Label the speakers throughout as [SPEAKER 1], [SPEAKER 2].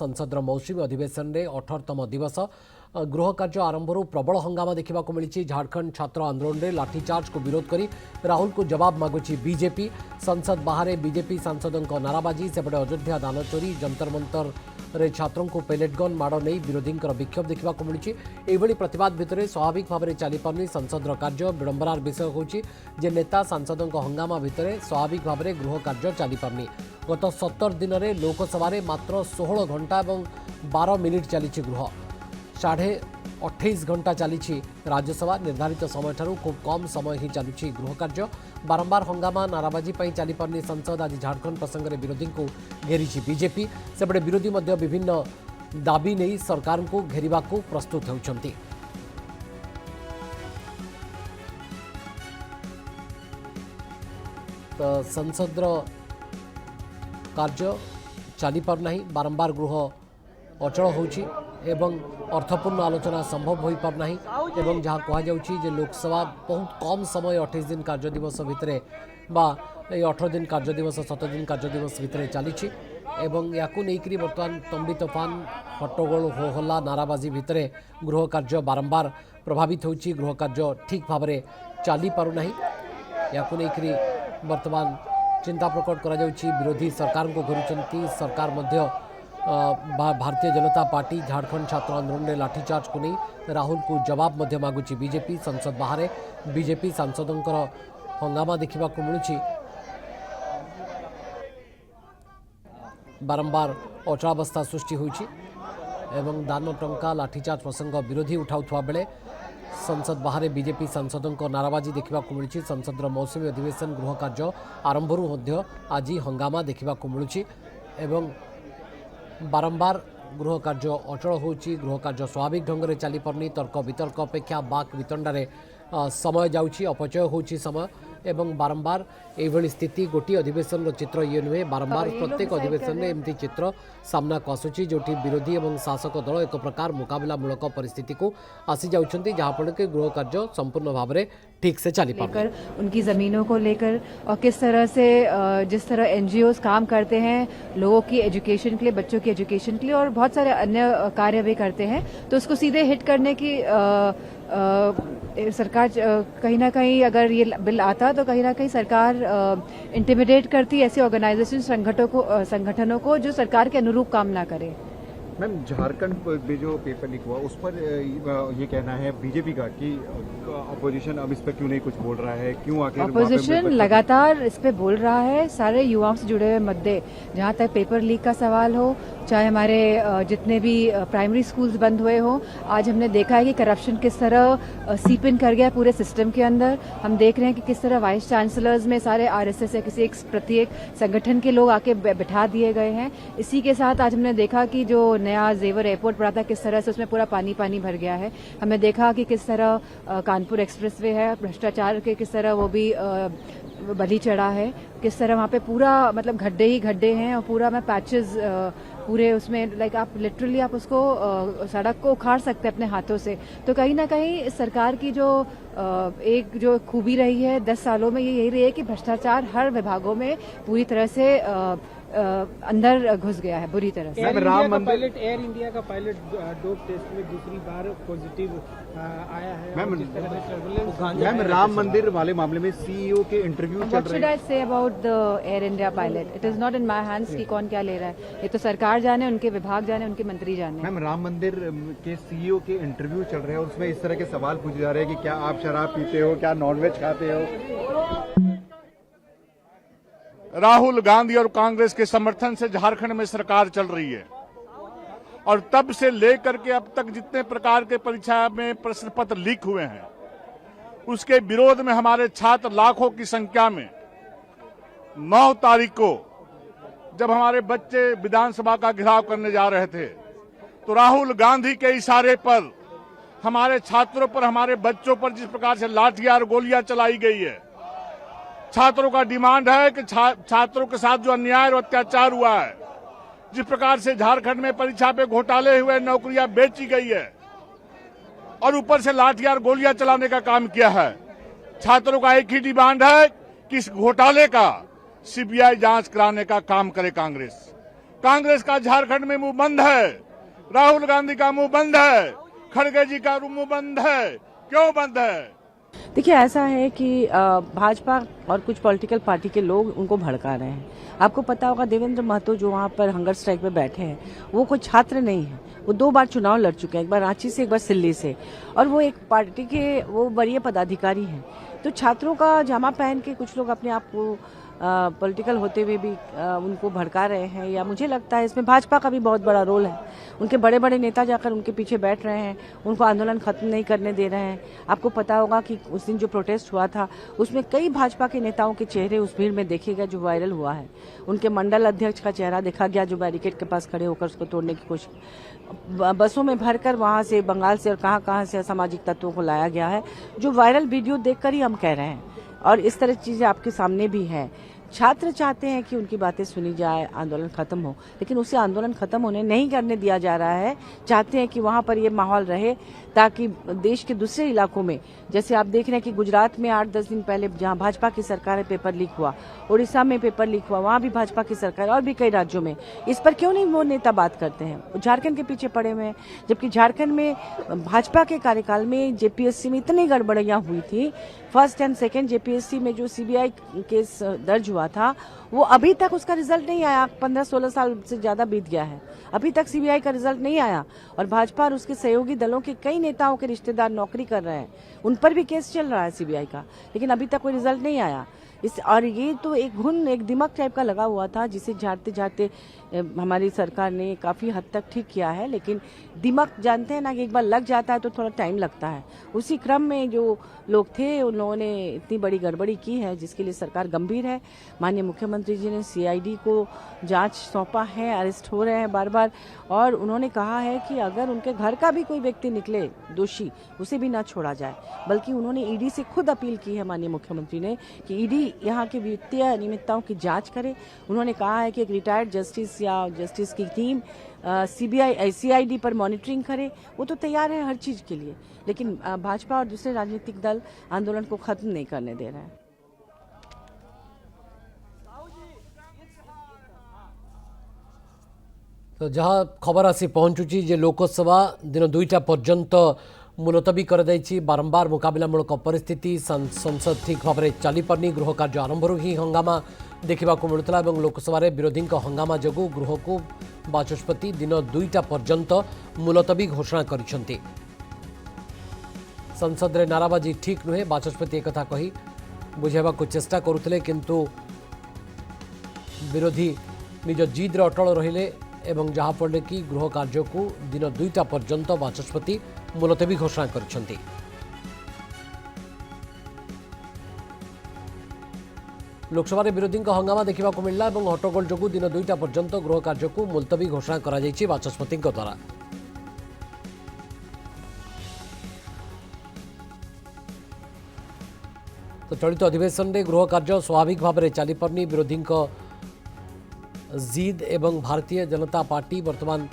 [SPEAKER 1] संसदर मौसुमी अधिवेशन में 18तम दिवस गृह कार्य आरंभ प्रबल हंगामा देखा मिली। झारखंड छात्र आंदोलन में लाठीचार्ज को विरोध कर राहुल को जवाब मागुची बीजेपी। संसद बाहर बीजेपी सांसदों नाराबाजी सेपटे अयोध्या दान चोरी जंतर मंतर रे छात्रों को पेलेट गन माड़ नहीं विरोधी विक्षोभ देखा मिली। यह प्रतिवाद भितर स्वाभाविक भाव में चली पारनी संसदर कार्य। विडंबनार विषय होची जे नेता सांसदों हंगामा भितर स्वाभाविक भाव में गृह कार्य चली पारनी। गत 70 दिन में लोकसभा मात्र 16 घंटा और 12 मिनिट चली गृह। 28.5 घंटा चली राज्यसभा। निर्धारित समय ठारू खूब कम समय ही चलुची गृह कार्य। बारंबार हंगामा नाराबाजी पर चली पारनी संसद। आज झारखंड प्रसंग में विरोधी को घेरी बीजेपी। सेपटे विरोधी मध्य विभिन्न दाबी नहीं सरकार को घेरिबा को प्रस्तुत होउछंती। तो संसदर कार्य चली पार नहीं। बारंबार गृह अचल होउछि एवं अर्थपूर्ण आलोचना संभव हो पार नहीं। एवं जहाँ कहुच्छी जे लोकसभा बहुत कम समय 28 दिन कार्य दिवस भितर बा 18 दिन कार्य दिवस 17 दिन कार्य दिवस भितर चली एवं या बर्तमान तंबी तोफान हट्टगोल हो हल्ला नाराबाजी भितर गृह कार्य बारंबार प्रभावित होची। गृह कार्य ठीक भाव में चली पारुना। या बर्तमान चिंता प्रकट करा जाउची। विरोधी सरकार को घुरुचंती। सरकार मध्य भारतीय जनता पार्टी झारखंड छात्र आंदोलन में लाठीचार्ज को नहीं राहुल को जवाब मध्य मागुची बीजेपी। संसद बाहर बीजेपी सांसदों हंगामा देखा मिलूँ। बारंबार अचलावस्था सृष्टि होइछि एवं दान टंका लाठीचार्ज प्रसंग विरोधी उठाउथुवा बेले संसद बाहर बीजेपी सांसदों नाराबाजी देखा मिली। संसदर मौसुमी अधिवेशन गृह कार्य आरंभ आज हंगामा देखा मिलूँ एवं बारंबार गृह कार्य अचल होची। गृह कार्य स्वाभाविक ढंग से चली पारनी। तर्क वितर्क अपेक्षा बाक वितंडारे समय जाउची अपचय होची समय एवं बारंबार एभली स्थिति गोटी अधिवेशन चित्र ये नुहे। बारंबार प्रत्येक अधिवेशन में एमती चित्र सामना को आसुची जोटी विरोधी एवं शासक दल एक प्रकार मुकाबलामूलक परिस्थिति को आसी जाउछंती जहाँ फल के गृह कार्य संपूर्ण भाव में ठीक से चली पार।
[SPEAKER 2] उनकी ज़मीनों को लेकर और किस तरह से जिस तरह एनजीओज काम करते हैं लोगों की एजुकेशन के लिए, बच्चों की एजुकेशन के लिए और बहुत सारे अन्य कार्य भी करते हैं, तो उसको सीधे हिट करने की सरकार कहीं ना कहीं अगर ये बिल आता तो कहीं ना कहीं सरकार इंटिमिडेट करती ऐसे ऑर्गेनाइजेशन संगठनों को जो सरकार के अनुरूप काम ना करे।
[SPEAKER 3] मैम, झारखंड में जो पेपर लीक हुआ उस पर ये कहना है बीजेपी का कि अपोजिशन अब इस पर क्यों नहीं कुछ बोल रहा है, क्यों आखिर
[SPEAKER 2] अपोजिशन लगातार इस पे बोल रहा है। सारे युवाओं से जुड़े हुए मुद्दे, जहाँ तक पेपर लीक का सवाल हो, चाहे हमारे जितने भी प्राइमरी स्कूल्स बंद हुए हो, आज हमने देखा है कि करप्शन किस तरह सीप इन कर गया पूरे सिस्टम के अंदर। हम देख रहे हैं कि किस तरह वाइस चांसलर्स में सारे आरएसएस या किसी एक प्रत्येक संगठन के लोग आके बिठा दिए गए हैं। इसी के साथ आज हमने देखा कि जो नया जेवर एयरपोर्ट पड़ा था किस तरह से उसमें पूरा पानी पानी भर गया है। हमने देखा कि किस तरह कानपुर एक्सप्रेसवे है, भ्रष्टाचार के किस तरह वो भी बलि चढ़ा है, किस तरह वहाँ पे पूरा मतलब गड्ढे ही गड्ढे हैं और पूरा में पैचेस पूरे उसमें लाइक आप लिटरली आप उसको सड़क को उखाड़ सकते हैं अपने हाथों से। तो कहीं ना कहीं सरकार की जो एक जो खूबी रही है 10 सालों में ये यही रही है कि भ्रष्टाचार हर विभागों में पूरी तरह से अंदर घुस गया है बुरी तरह से।
[SPEAKER 4] एयर इंडिया का पायलट डोप टेस्ट में दूसरी बार पॉजिटिव आया है।
[SPEAKER 3] मैम, राम मंदिर वाले मामले में सीईओ के इंटरव्यू चल रहे हैं।
[SPEAKER 2] What should I say about the Air India pilot? It is not in my hands कि कौन क्या ले रहा है। ये तो सरकार जाने, उनके विभाग जाने, उनके मंत्री जाने।
[SPEAKER 3] मैम, राम मंदिर के सीईओ के इंटरव्यू चल रहे हैं और उसमें इस तरह के सवाल पूछे जा रहे हैं कि क्या आप शराब पीते हो, क्या नॉनवेज खाते हो।
[SPEAKER 5] राहुल गांधी और कांग्रेस के समर्थन से झारखंड में सरकार चल रही है और तब से लेकर के अब तक जितने प्रकार के परीक्षा में प्रश्न पत्र लीक हुए हैं उसके विरोध में हमारे छात्र लाखों की संख्या में 9 तारीख को जब हमारे बच्चे विधानसभा का घेराव करने जा रहे थे तो राहुल गांधी के इशारे पर हमारे छात्रों पर, हमारे बच्चों पर जिस प्रकार से लाठियां और गोलियां चलाई गई है, छात्रों का डिमांड है कि छात्रों के साथ जो अन्याय और अत्याचार हुआ है, जिस प्रकार से झारखंड में परीक्षा पे घोटाले हुए, नौकरियां बेची गई है और ऊपर से लाठियां और गोलियां चलाने का काम किया है, छात्रों का एक ही डिमांड है कि इस घोटाले का सीबीआई जांच कराने का काम करे कांग्रेस। कांग्रेस का झारखंड में मुंह बंद है, राहुल गांधी का मुंह बंद है, खड़गे जी का मुंह बंद है। क्यों बंद है?
[SPEAKER 6] देखिए, ऐसा है कि भाजपा और कुछ पॉलिटिकल पार्टी के लोग उनको भड़का रहे हैं। आपको पता होगा देवेंद्र महतो जो वहाँ पर हंगर स्ट्राइक पे बैठे हैं, वो कोई छात्र नहीं है। वो 2 बार चुनाव लड़ चुके हैं, एक बार रांची से, एक बार सिल्ली से, और वो एक पार्टी के वो वरीय पदाधिकारी हैं। तो छात्रों का जामा पहन के कुछ लोग अपने आप को पॉलिटिकल होते हुए भी उनको भड़का रहे हैं, या मुझे लगता है इसमें भाजपा का भी बहुत बड़ा रोल है। उनके बड़े बड़े नेता जाकर उनके पीछे बैठ रहे हैं, उनको आंदोलन खत्म नहीं करने दे रहे हैं। आपको पता होगा कि उस दिन जो प्रोटेस्ट हुआ था उसमें कई भाजपा के नेताओं के चेहरे उस भीड़ में देखे गए, जो वायरल हुआ है। उनके मंडल अध्यक्ष का चेहरा देखा गया, जो बैरिकेड के पास खड़े होकर उसको तोड़ने की कोशिश, बसों में भरकर वहां से, बंगाल से और कहां से असामाजिक तत्वों को लाया गया है, जो वायरल वीडियो देखकर ही हम कह रहे हैं। और इस तरह की चीजें आपके सामने भी हैं। छात्र चाहते हैं कि उनकी बातें सुनी जाए, आंदोलन खत्म हो, लेकिन उसे आंदोलन खत्म होने नहीं करने दिया जा रहा है। चाहते हैं कि वहां पर ये माहौल रहे, ताकि देश के दूसरे इलाकों में, जैसे आप देख रहे हैं कि गुजरात में 8-10 दिन पहले जहां भाजपा की सरकार है पेपर लीक हुआ, उड़ीसा में पेपर लीक हुआ, वहां भी भाजपा की सरकार, और भी कई राज्यों में। इस पर क्यों नहीं वो नेता बात करते हैं? झारखंड के पीछे पड़े हुए हैं, जबकि झारखंड में भाजपा के कार्यकाल में जेपीएससी में इतनी गड़बड़ियां हुई थी। फर्स्ट एंड सेकेंड जेपीएससी में जो सीबीआई केस दर्ज हुआ था, वो अभी तक उसका रिजल्ट नहीं आया। 15-16 साल से ज्यादा बीत गया है, अभी तक सीबीआई का रिजल्ट नहीं आया। और भाजपा और उसके सहयोगी दलों के कई नेताओं के रिश्तेदार नौकरी कर रहे हैं, उन पर भी केस चल रहा है सीबीआई का, लेकिन अभी तक कोई रिजल्ट नहीं आया। और ये तो एक दिमाग टाइप का लगा हुआ था, जिसे झाड़ते झाड़ते हमारी सरकार ने काफ़ी हद तक ठीक किया है। लेकिन दिमाग जानते हैं ना कि एक बार लग जाता है तो थोड़ा टाइम लगता है। उसी क्रम में जो लोग थे उन लोगों ने इतनी बड़ी गड़बड़ी की है, जिसके लिए सरकार गंभीर है। माननीय मुख्यमंत्री जी ने सीआईडी को जांच सौंपा है, अरेस्ट हो रहे हैं बार बार, और उन्होंने कहा है कि अगर उनके घर का भी कोई व्यक्ति निकले दोषी, उसे भी ना छोड़ा जाए। बल्कि उन्होंने ईडी से खुद अपील की है, माननीय मुख्यमंत्री ने, कि ईडी यहाँ की वित्तीय अनियमितताओं की जांच करे। उन्होंने कहा है कि एक रिटायर्ड जस्टिस या जस्टिस की टीम सीआईडी पर मॉनिटरिंग करे। वो तो तैयार है हर चीज के लिए, लेकिन भाजपा और दूसरे राजनीतिक दल आंदोलन को खत्म नहीं करने दे रहे हैं।
[SPEAKER 1] तो जहाँ खबर आसी पहुंचुची जे लोकसभा दिन 2टा पर्यंत मुलतवी कर बारंबार मुकाबलामूलक परिस्थिति, संसद ठीक भाव में चली पारनी, गृह कार्य आरंभ ही हंगामा देखा मिलूला। लोकसभा विरोधी हंगामा जो गृह को बाचस्पति दिन 2टा पर्यंत मुलतवी घोषणा करिसेंती। संसद रे नाराबाजी ठीक नुहे, बाचस्पति एक कथा कही बुझाइबा को चेष्टा करुथिले, किंतु विरोधी निज जिद रे अटल रहिले एवं जहाँ फल कि गृह कार्य को दिन 2टा पर्यंत बाचस्पति मुलतवी घोषणा करिसेंती। लोकसभा विरोधी हंगामा देखा मिलला और हट्टगोल जो दिन 2टा पर्यंत गृह कार्य को मुलतवी घोषणा करा जायछि बाचस्पति द्वारा। तो चलित अधिवेशन में गृह कार्य स्वाभाविक भाव में चली पारनी, विरोधी जिद एवं भारतीय जनता पार्टी वर्तमान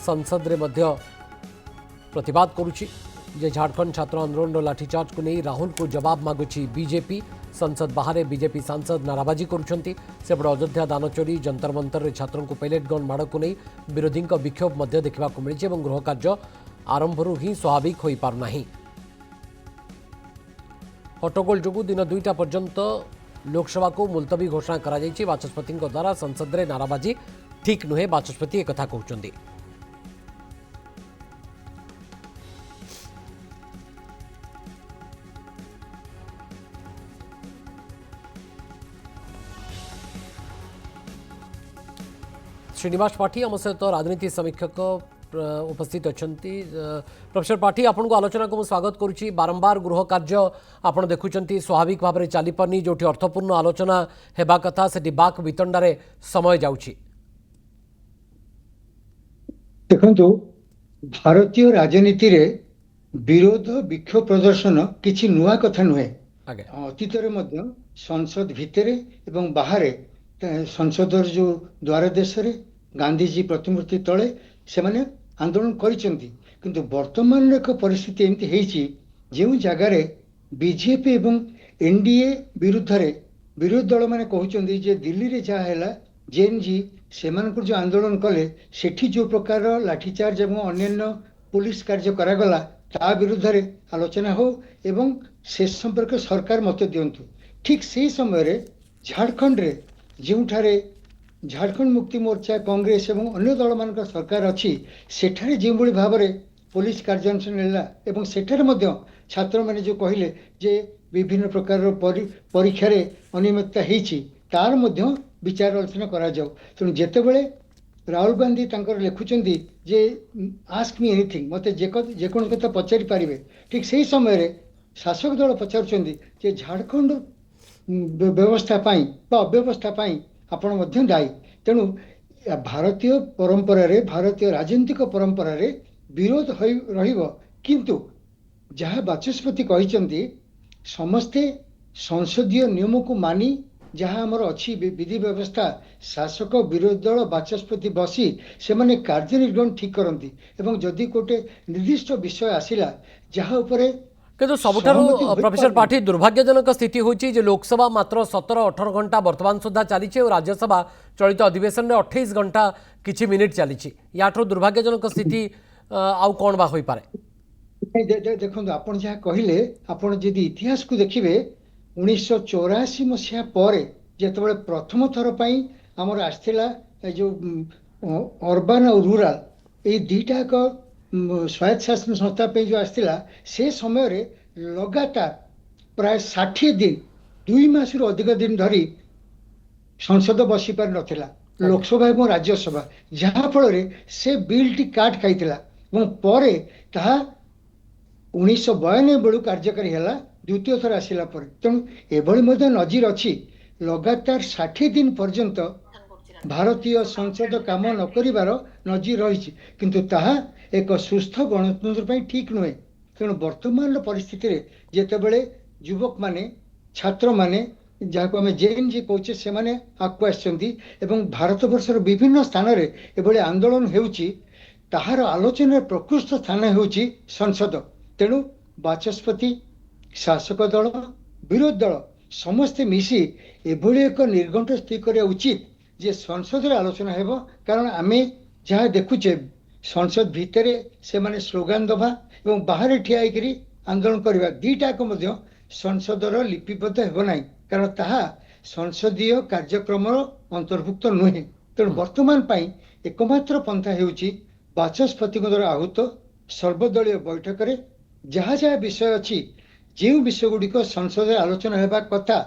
[SPEAKER 1] संसद रे मध्य प्रतिवाद करुछि जे झारखंड छात्र आंदोलन लाठीचार्ज को नहीं राहुल को जवाब मागुछि बीजेपी। संसद बाहर बीजेपी सांसद नाराबाजी करुछंती। सेपटे अयोध्या दानचोरी जंतर मंतर रे छात्रों को पैलेट गन माड़ को नहीं विरोधी विक्षोभ मध्य देखा मिली और गृह कार्य आरंभरू ही स्वाभाविक हो पारना। हट्टगोल जो दिन 2टा पर्यंत लोकसभा को मुलतवी घोषणा करा जायछि बाचस्पति द्वारा। संसद रे नाराबाजी ठीक नुहे, बाचस्पति एक कथा कहउछंती। श्रीनिवास पाठी आम सहित राजनीति समीक्षक उपस्थित अछंती। प्रोफेसर पाठी, आपन को आलोचना को स्वागत करुच्ची। बारंबार गृह कार्य आपन देखुचंती स्वाभाविक भाव में चली पारनी, जो अर्थपूर्ण आलोचना हेबा कथा से बाक वितंडारे समय जाउची।
[SPEAKER 7] देखंतु भारतीय राजनीति रे विरोध विक्षोभ प्रदर्शन किछि नुआ कथा नुहे। अतीत रे मध्य संसद भितरे एवं बाहरे संसदर जो द्वार देश रे गांधीजी प्रतिमूर्ति तले से माने आंदोलन करिसेंती, किंतु वर्तमान एक परिस्थिति एमती हेछि जेउ जगार बीजेपी एवं एनडीए विरुद्ध रे विरोधी दल माने कहउचंदी जे दिल्ली रे जा हैला जेएनजी ସେମାନଙ୍କର जो आंदोलन कले सेठी जो प्रकार लाठीचार्ज एवं अन्यान्य पुलिस कार्य करागला ता विरुद्ध रे आलोचना हो एवं से संपर्क सरकार मत दियंतु। ठीक से समय रे झारखंड रे जोठारे झारखंड मुक्ति मोर्चा कांग्रेस एवं अन्य दल मान सरकार अच्छी सेठारे जो भाव में पुलिस कार्यानुष्ठान नेला एवं सेठारे मध्य छात्र माने जो कहले जे विभिन्न प्रकार परीक्षा रे अनियमितता हेछि तार मध्य विचार आलोचना करा जाऊ। तेणु जेतेबेले राहुल गांधी तांकर लिखुचंदी जे आस्क मी एनीथिंग मते जेकोन कथा पचारि पारिबे ठीक सही समय रे शासक दल पचारुचंदी जे झारखंड व्यवस्था पाई बा अव्यवस्था पाई आपण मध्य दायी। तेणु भारतीय परंपरा रे भारतीय राजनीतिक परंपरा रे विरोध रहिबो किंतु जहाँ बाचस्पति कहिचंदी समस्ते संसदीय नियम को मानी जहाँ आमर अच्छी विधि व्यवस्था शासक विरोधी दल बाचस्पति बसी से माने कार्यनिर्वहन ठीक करती एवं जदि गोटे निर्दिष्ट विषय आसिला जहाँ उपरे
[SPEAKER 1] किंतु सबुठारु प्रोफेसर पाठी दुर्भाग्यजनक स्थिति होची जे लोकसभा मात्र 17-18 घंटा वर्तमान सुधा चली और राज्यसभा चलित अधिवेशन में 28 घंटा किछि मिनिट चली याठो दुर्भाग्यजनक स्थिति आउ कौन बा होई पारे।
[SPEAKER 7] देखो आपण जहाँ कहले आपण जदि इतिहास को देखिबे 1984 मसीहा परे जेतेबेले प्रथम थर पई हमर आस्थिला जो अर्बन और रूरल ए दुईटा को स्वायत्त शासन संस्था पे जो आस्थिला से समय रे लगातार प्राय 60 दिन 2 मास रु अधिक दिन धरी संसद बसी पार नथिला लोकसभा और राज्यसभा जहाँ फल रे से बिल टी काट खाइतिला और परे ताहा 1992 बेलू कार्यकारी है द्वितीय थर आसला तेणु एभली नजीर अच्छी लगातार 60 दिन पर्यंत भारतीय संसद काम न करिवार नजीर रही किंतु ताहा एक सुस्थ गणतंत्र ठीक नुहे। तेणु वर्तमान परिस्थिति रे जेतेबेले युवक माने छात्र माने जहाँ को आम जेएन जी कहे से माने आगु आसछंती एवं भारत वर्षर विभिन्न स्थान रे एभली आंदोलन हेउची ताहार आलोचना प्रकृष्ट स्थान हेउची संसद। तेणु बाचस्पति शासक दल विरोधी दल समस्ते मिसी एभली एक निर्घंट स्थिति करिया उचित जे संसद रे आलोचना हेबो कारण आमे जहाँ देखुचे संसद भितरे से माने स्लोगान दबा एवं बाहर ठिया होइकरी आंदोलन करबा दीटा को मध्य संसदर लिपिबद्ध हेबो नाही कारण ताहा संसदीय कार्यक्रम अंतर्भुक्त नुहे। तेणु वर्तमान पाई एकमात्र पंथा हेउची बाचस्पति द्वारा आहूत सर्वदलीय बैठक रे जहाँ जहाँ विषय अच्छी जो विषय गुड़िक संसद आलोचना होगा कथा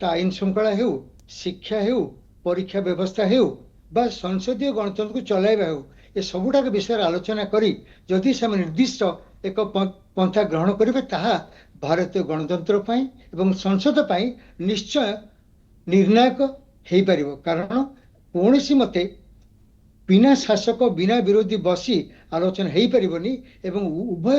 [SPEAKER 7] ता आईन श्रृंखला हो शिक्षा हो परीक्षा व्यवस्था हो बा संसदीय गणतंत्र को चलाइबा हो ए सबुटाक विषय आलोचना करी जदि से निर्दिष्ट एक पंथा ग्रहण करेंगे ताहा भारतीय गणतंत्र पाई एवं संसद पाई निश्चय निर्णायक हो पार कारण कौन मते बिना शासक बिना विरोधी बसी आलोचना हो पारनी एवं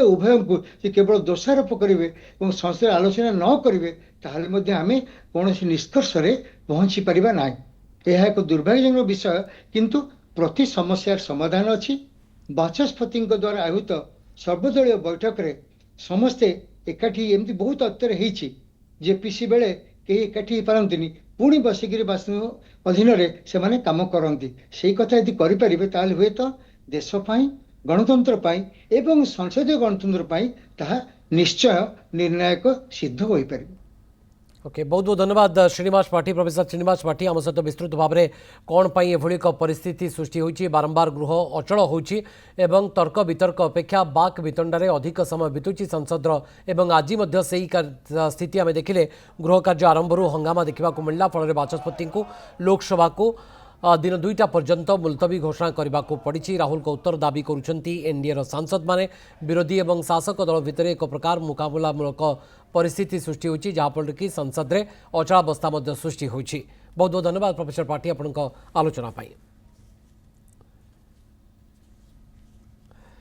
[SPEAKER 7] उभय को केवल दोषारोप करेंगे और संसद आलोचना न करेंगे ताहले मध्य आमे कौन निष्कर्ष रे पहुंची परिबा ना। यह एक दुर्भाग्यजनक विषय किंतु प्रति समस्यार समाधान अच्छी बाचस्पति द्वारा आहूत सर्वदलीय बैठक रे समस्ते एकाठी एमती बहुत अत्तर होईची जेपीसी बेले कहीं एकाठी पारंतिनी पुणी बसिकी अधीन से माने काम करती से कथा यदि करें ताल हुए तो देश पाई गणतंत्र पाई एवं संसदीय गणतंत्र पाई ताहा निश्चय निर्णायक सिद्ध हो पार।
[SPEAKER 1] ओके बहुत बहुत धन्यवाद श्रीनिवास पाठी प्रोफेसर श्रीनिवास पाठी आम सहित विस्तृत भाव में कौन पाई एभली एक परिस्थिति सृष्टि होती बारंबार गृह अचल होची एवं तर्क वितर्क अपेक्षा बाक वितंडारे अधिक समय बीतुची संसद एवं आज से स्थिति आम देखिले गृह कार्य आरंभ हंगामा देखा मिलला फल बाचस्पति को लोकसभा को दिन 2टा पर्यंत मुलतवी घोषणा करने को पड़ी। राहुल को उत्तर दाबी करुछंती एनडीए सांसद माने विरोधी एवं शासक दल भितर एक प्रकार मुकाबलामूलक परिस्थिति सृष्टि होची जहाँफल कि संसद में अचलावस्था सृष्टि होची। बहुत बहुत धन्यवाद प्रोफेसर पाठी आपन आलोचना पाई।